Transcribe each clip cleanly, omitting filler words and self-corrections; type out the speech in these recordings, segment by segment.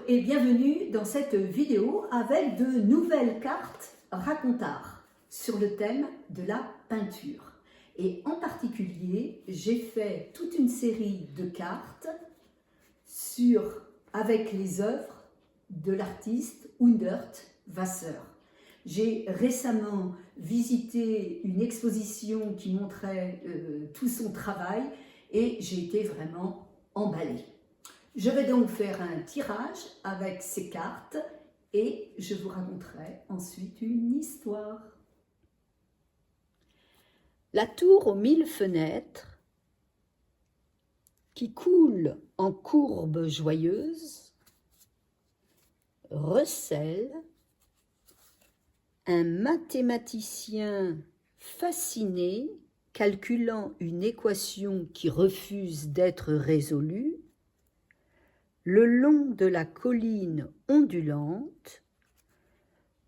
et bienvenue dans cette vidéo avec de nouvelles cartes racontard sur le thème de la peinture. Et en particulier, j'ai fait toute une série de cartes avec les œuvres de l'artiste Hundert Wasser. J'ai récemment visité une exposition qui montrait tout son travail et j'ai été vraiment emballée. Je vais donc faire un tirage avec ces cartes et je vous raconterai ensuite une histoire. La tour aux 1000 fenêtres qui coule en courbes joyeuses recèle un mathématicien fasciné calculant une équation qui refuse d'être résolue le long de la colline ondulante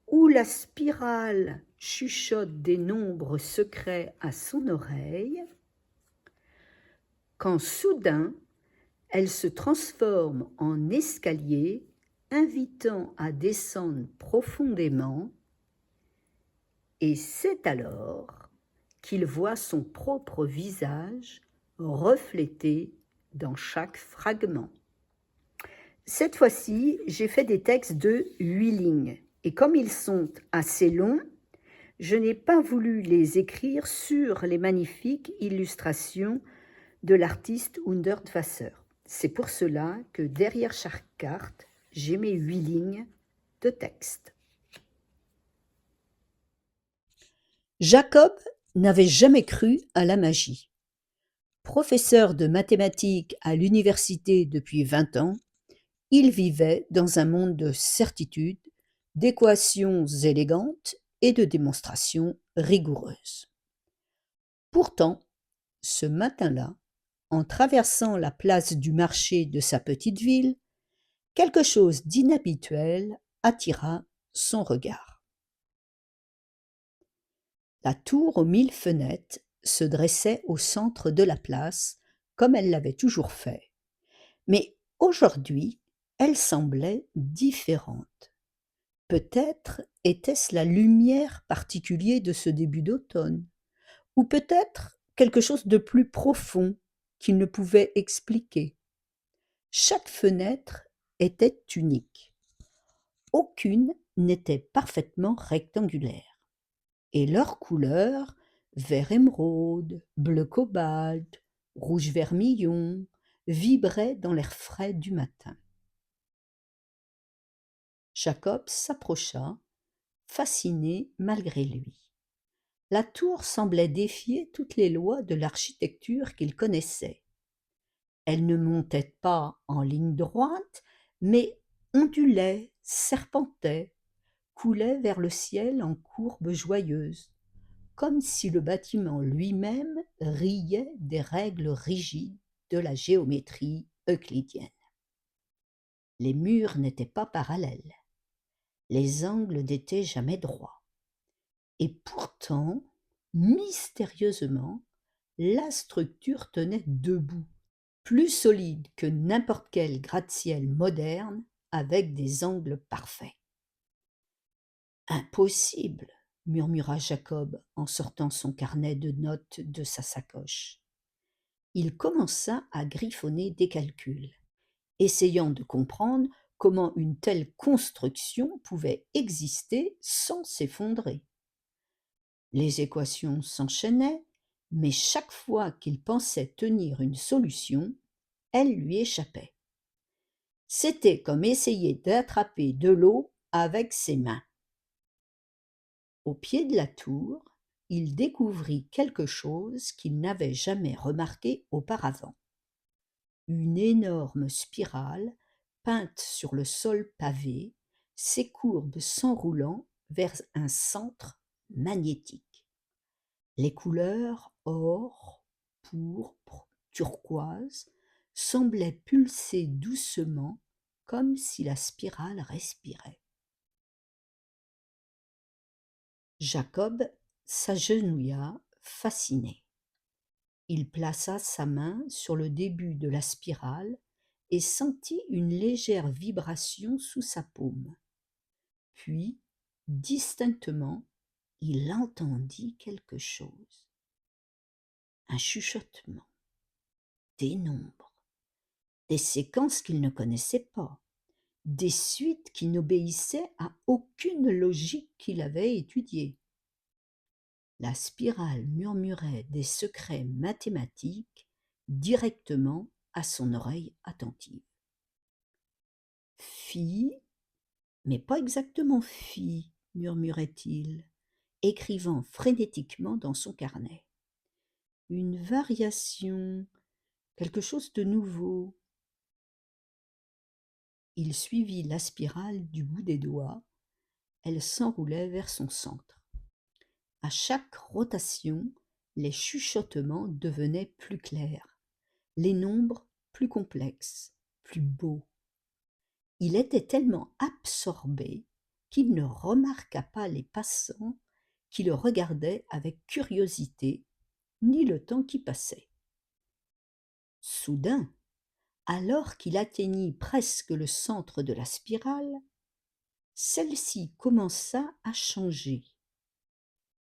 où la spirale chuchote des nombres secrets à son oreille, quand soudain elle se transforme en escalier invitant à descendre profondément, et c'est alors qu'il voit son propre visage reflété dans chaque fragment. Cette fois-ci, j'ai fait des textes de 8 lignes, et comme ils sont assez longs, je n'ai pas voulu les écrire sur les magnifiques illustrations de l'artiste Hundert Wasser. C'est pour cela que derrière chaque carte, j'ai mes 8 lignes de texte. Jacob n'avait jamais cru à la magie. Professeur de mathématiques à l'université depuis 20 ans, il vivait dans un monde de certitudes, d'équations élégantes et de démonstrations rigoureuses. Pourtant, ce matin-là, en traversant la place du marché de sa petite ville, quelque chose d'inhabituel attira son regard. La tour aux 1000 fenêtres se dressait au centre de la place, comme elle l'avait toujours fait. Mais aujourd'hui, elle semblait différente. Peut-être était-ce la lumière particulière de ce début d'automne, ou peut-être quelque chose de plus profond qu'il ne pouvait expliquer. Chaque fenêtre était unique. Aucune n'était parfaitement rectangulaire. Et leurs couleurs, vert émeraude, bleu cobalt, rouge vermillon, vibraient dans l'air frais du matin. Jacob s'approcha, fasciné malgré lui. La tour semblait défier toutes les lois de l'architecture qu'il connaissait. Elle ne montait pas en ligne droite, mais ondulait, serpentait, coulait vers le ciel en courbes joyeuses, comme si le bâtiment lui-même riait des règles rigides de la géométrie euclidienne. Les murs n'étaient pas parallèles, les angles n'étaient jamais droits. Et pourtant, mystérieusement, la structure tenait debout, plus solide que n'importe quel gratte-ciel moderne avec des angles parfaits. Impossible, murmura Jacob en sortant son carnet de notes de sa sacoche. Il commença à griffonner des calculs, essayant de comprendre comment une telle construction pouvait exister sans s'effondrer. Les équations s'enchaînaient, mais chaque fois qu'il pensait tenir une solution, elle lui échappait. C'était comme essayer d'attraper de l'eau avec ses mains. Au pied de la tour, il découvrit quelque chose qu'il n'avait jamais remarqué auparavant. Une énorme spirale, peinte sur le sol pavé, ses courbes s'enroulant vers un centre magnétique. Les couleurs or, pourpre, turquoise semblaient pulser doucement comme si la spirale respirait. Jacob s'agenouilla, fasciné. Il plaça sa main sur le début de la spirale et sentit une légère vibration sous sa paume. Puis, distinctement, il entendit quelque chose. Un chuchotement, des nombres, des séquences qu'il ne connaissait pas, des suites qui n'obéissaient à aucune logique qu'il avait étudiée. La spirale murmurait des secrets mathématiques directement à son oreille attentive. Phi, mais pas exactement phi, murmurait-il, écrivant frénétiquement dans son carnet. Une variation, quelque chose de nouveau. Il suivit la spirale du bout des doigts, elle s'enroulait vers son centre. À chaque rotation, les chuchotements devenaient plus clairs, les nombres plus complexes, plus beaux. Il était tellement absorbé qu'il ne remarqua pas les passants qui le regardaient avec curiosité, ni le temps qui passait. Soudain, alors qu'il atteignit presque le centre de la spirale, celle-ci commença à changer.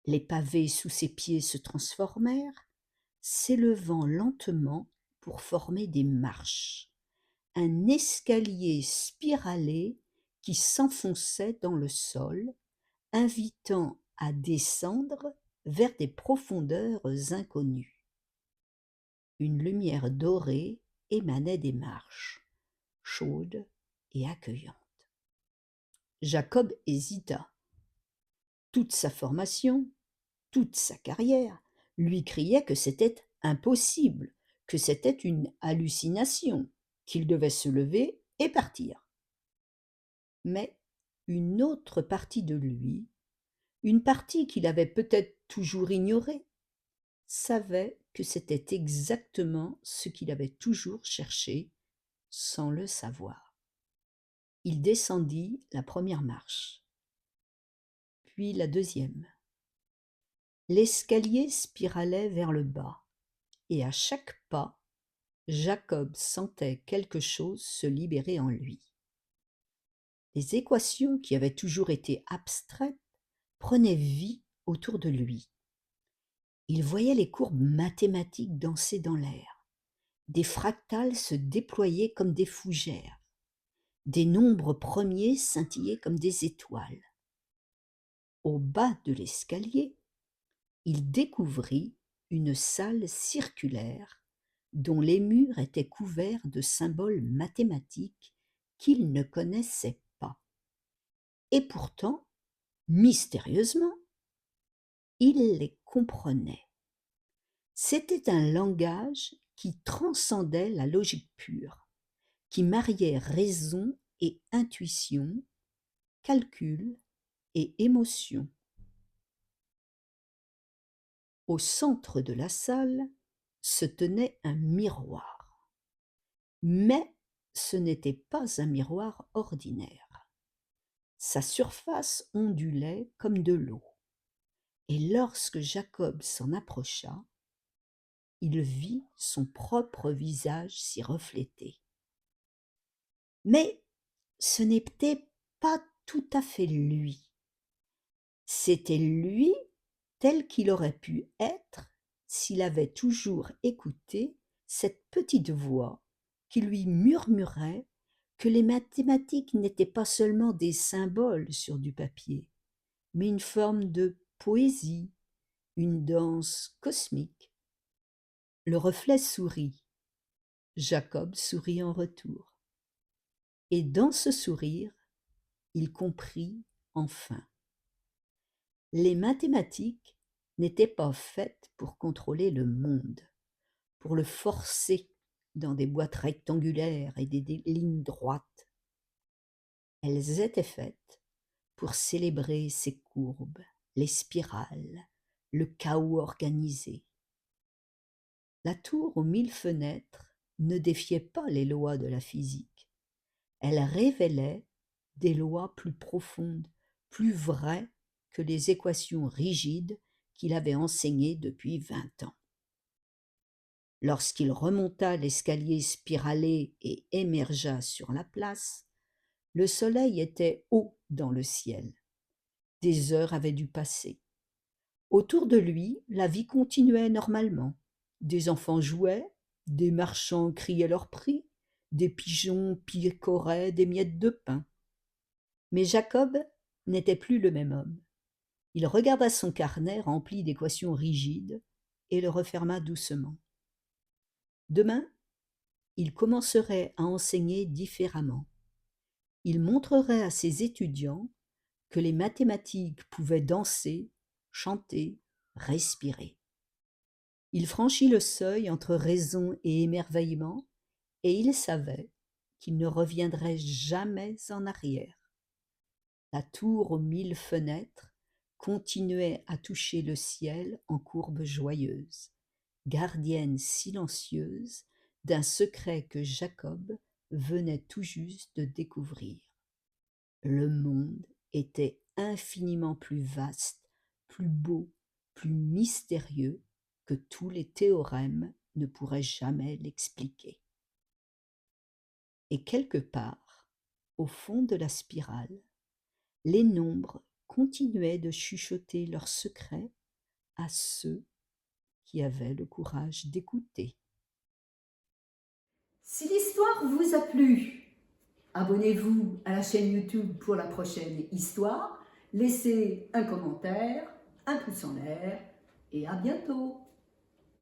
Les pavés sous ses pieds se transformèrent, s'élevant lentement pour former des marches, un escalier spiralé qui s'enfonçait dans le sol, invitant à descendre vers des profondeurs inconnues. Une lumière dorée émanait des marches, chaude et accueillante. Jacob hésita. Toute sa formation, toute sa carrière lui criait que c'était impossible, que c'était une hallucination, qu'il devait se lever et partir. Mais une autre partie de lui, une partie qu'il avait peut-être toujours ignorée, savait que c'était exactement ce qu'il avait toujours cherché sans le savoir. Il descendit la première marche, puis la deuxième. L'escalier spiralait vers le bas, et à chaque pas, Jacob sentait quelque chose se libérer en lui. Les équations qui avaient toujours été abstraites prenaient vie autour de lui. Il voyait les courbes mathématiques danser dans l'air, des fractales se déployer comme des fougères, des nombres premiers scintiller comme des étoiles. Au bas de l'escalier, il découvrit une salle circulaire dont les murs étaient couverts de symboles mathématiques qu'il ne connaissait pas. Et pourtant, mystérieusement, il les comprenait. C'était un langage qui transcendait la logique pure, qui mariait raison et intuition, calcul et émotion. Au centre de la salle se tenait un miroir. Mais ce n'était pas un miroir ordinaire. Sa surface ondulait comme de l'eau. Et lorsque Jacob s'en approcha, il vit son propre visage s'y refléter. Mais ce n'était pas tout à fait lui. C'était lui tel qu'il aurait pu être s'il avait toujours écouté cette petite voix qui lui murmurait que les mathématiques n'étaient pas seulement des symboles sur du papier, mais une forme de poésie, une danse cosmique. Le reflet sourit. Jacob sourit en retour. Et dans ce sourire, il comprit enfin. Les mathématiques n'étaient pas faites pour contrôler le monde, pour le forcer dans des boîtes rectangulaires et des lignes droites. Elles étaient faites pour célébrer ces courbes, les spirales, le chaos organisé. La tour aux 1000 fenêtres ne défiait pas les lois de la physique. Elle révélait des lois plus profondes, plus vraies que les équations rigides qu'il avait enseignées depuis 20 ans. Lorsqu'il remonta l'escalier spiralé et émergea sur la place, le soleil était haut dans le ciel. Des heures avaient dû passer. Autour de lui, la vie continuait normalement. Des enfants jouaient, des marchands criaient leur prix, des pigeons picoraient des miettes de pain. Mais Jacob n'était plus le même homme. Il regarda son carnet rempli d'équations rigides et le referma doucement. Demain, il commencerait à enseigner différemment. Il montrerait à ses étudiants que les mathématiques pouvaient danser, chanter, respirer. Il franchit le seuil entre raison et émerveillement, et il savait qu'il ne reviendrait jamais en arrière. La tour aux 1000 fenêtres continuait à toucher le ciel en courbes joyeuses, gardienne silencieuse d'un secret que Jacob venait tout juste de découvrir. Le monde était infiniment plus vaste, plus beau, plus mystérieux que tous les théorèmes ne pourraient jamais l'expliquer. Et quelque part, au fond de la spirale, les nombres continuaient de chuchoter leurs secrets à ceux qui avaient le courage d'écouter. Si l'histoire vous a plu, abonnez-vous à la chaîne YouTube pour la prochaine histoire, laissez un commentaire, un pouce en l'air et à bientôt.